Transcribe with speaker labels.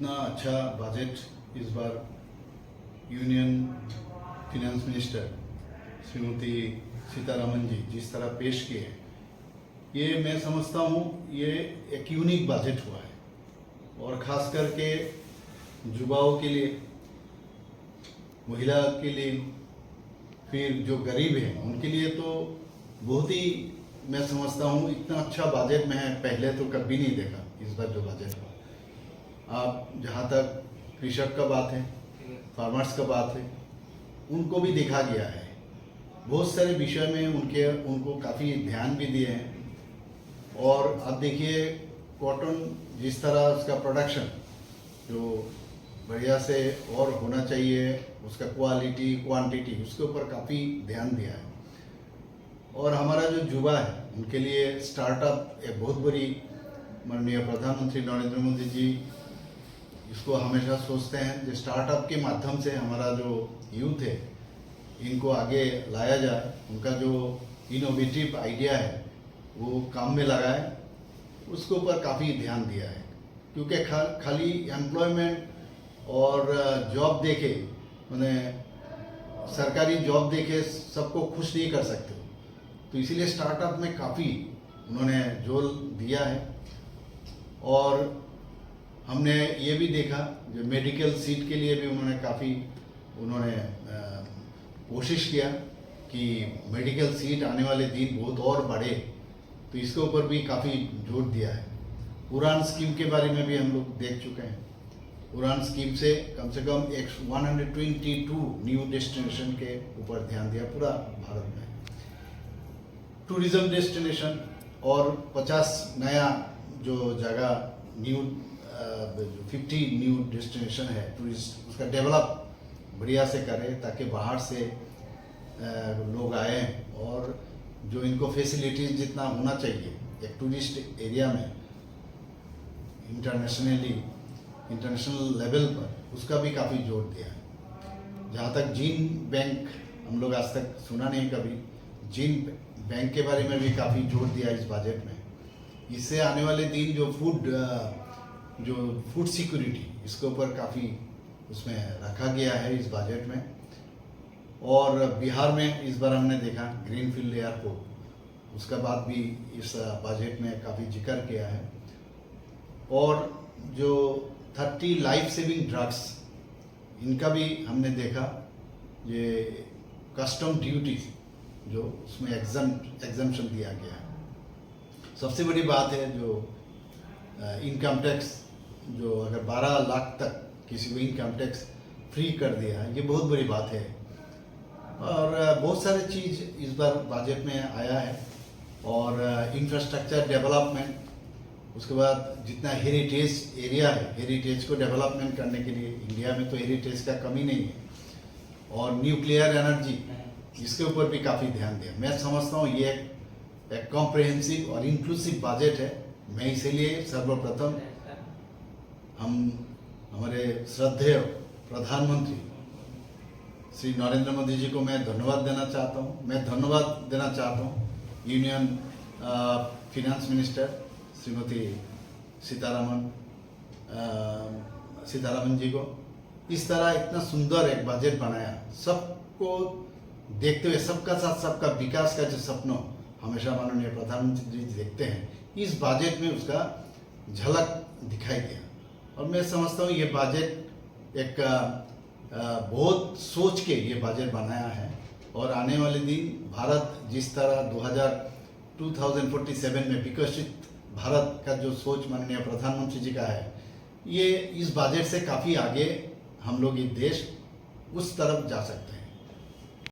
Speaker 1: इतना अच्छा बजट इस बार union finance minister Shrimati Sitharaman ji जिस तरह पेश किए हैं, ये मैं समझता हूँ ये एक यूनिक बजट हुआ है और ख़ास करके युवाओं के लिए, महिला के लिए, फिर जो गरीब हैं उनके लिए तो बहुत ही मैं समझता हूँ इतना अच्छा बजट मैं पहले तो कभी नहीं देखा। इस बार जो बजट हुआ, आप जहाँ तक कृषक का बात है, फार्मर्स का बात है, उनको भी देखा गया है। बहुत सारे विषय में उनको काफ़ी ध्यान भी दिए हैं। और अब देखिए कॉटन जिस तरह उसका प्रोडक्शन जो बढ़िया से और होना चाहिए, उसका क्वालिटी क्वांटिटी उसके ऊपर काफ़ी ध्यान दिया है। और हमारा जो युवा है उनके लिए स्टार्टअप एक बहुत बड़ी, माननीय प्रधानमंत्री नरेंद्र मोदी जी इसको हमेशा सोचते हैं कि स्टार्टअप के माध्यम से हमारा जो यूथ है इनको आगे लाया जाए, उनका जो इनोवेटिव आइडिया है वो काम में लगाए, उसके ऊपर काफ़ी ध्यान दिया है। क्योंकि खाली एम्प्लॉयमेंट और जॉब देखे, मैंने सरकारी जॉब देखे सबको खुश नहीं कर सकते, तो इसीलिए स्टार्टअप में काफ़ी उन्होंने जोर दिया है। और हमने ये भी देखा जो मेडिकल सीट के लिए भी उन्होंने कोशिश किया कि मेडिकल सीट आने वाले दिन बहुत और बढ़े, तो इसके ऊपर भी काफ़ी जोर दिया है। उड़ान स्कीम के बारे में भी हम लोग देख चुके हैं। उड़ान स्कीम से कम 122 न्यू डेस्टिनेशन के ऊपर ध्यान दिया पूरा भारत में। टूरिज्म डेस्टिनेशन और 50 नया जो जगह न्यू 50 न्यू डेस्टिनेशन है टूरिस्ट, उसका डेवलप बढ़िया से करें ताकि बाहर से लोग आए और जो इनको फैसिलिटीज जितना होना चाहिए एक टूरिस्ट एरिया में इंटरनेशनल लेवल पर, उसका भी काफ़ी जोर दिया है। जहाँ तक जीन बैंक हम लोग आज तक सुना नहीं कभी, जीन बैंक के बारे में भी काफ़ी जोर दिया इस बजट में। इससे आने वाले दिन जो फूड सिक्योरिटी इसके ऊपर काफ़ी उसमें रखा गया है इस बजट में। और बिहार में इस बार हमने देखा ग्रीनफील्ड एयरपोर्ट, उसका बात भी इस बजट में काफ़ी जिक्र किया है। और जो 30 लाइफ सेविंग ड्रग्स इनका भी हमने देखा, ये कस्टम ड्यूटी जो उसमें एग्जम्पशन दिया गया है। सबसे बड़ी बात है जो इनकम टैक्स, जो अगर 12 लाख तक किसी को इनकम टैक्स फ्री कर दिया है, ये बहुत बड़ी बात है। और बहुत सारे चीज़ इस बार बजट में आया है। और इंफ्रास्ट्रक्चर डेवलपमेंट, उसके बाद जितना हेरिटेज एरिया है, हेरिटेज को डेवलपमेंट करने के लिए, इंडिया में तो हेरिटेज का कमी नहीं है। और न्यूक्लियर एनर्जी इसके ऊपर भी काफ़ी ध्यान दिया। मैं समझता हूँ ये एक कॉम्प्रिहेंसिव और इंक्लूसिव बजट है। मैं इसीलिए सर्वप्रथम हमारे श्रद्धेय प्रधानमंत्री श्री नरेंद्र मोदी जी को मैं धन्यवाद देना चाहता हूँ। Union finance minister Shrimati Sitharaman ji को इस तरह इतना सुंदर एक बजट बनाया, सबको देखते हुए सबका साथ सबका विकास का जो सपना हमेशा माननीय प्रधानमंत्री जी देखते हैं, इस बजट में उसका झलक दिखाई दिया। और मैं समझता हूँ ये बजट एक बहुत सोच के ये बजट बनाया है। और आने वाले दिन भारत जिस तरह 2047 में विकसित भारत का जो सोच माननीय प्रधानमंत्री जी का है, ये इस बजट से काफ़ी आगे हम लोग ये देश उस तरफ जा सकते हैं।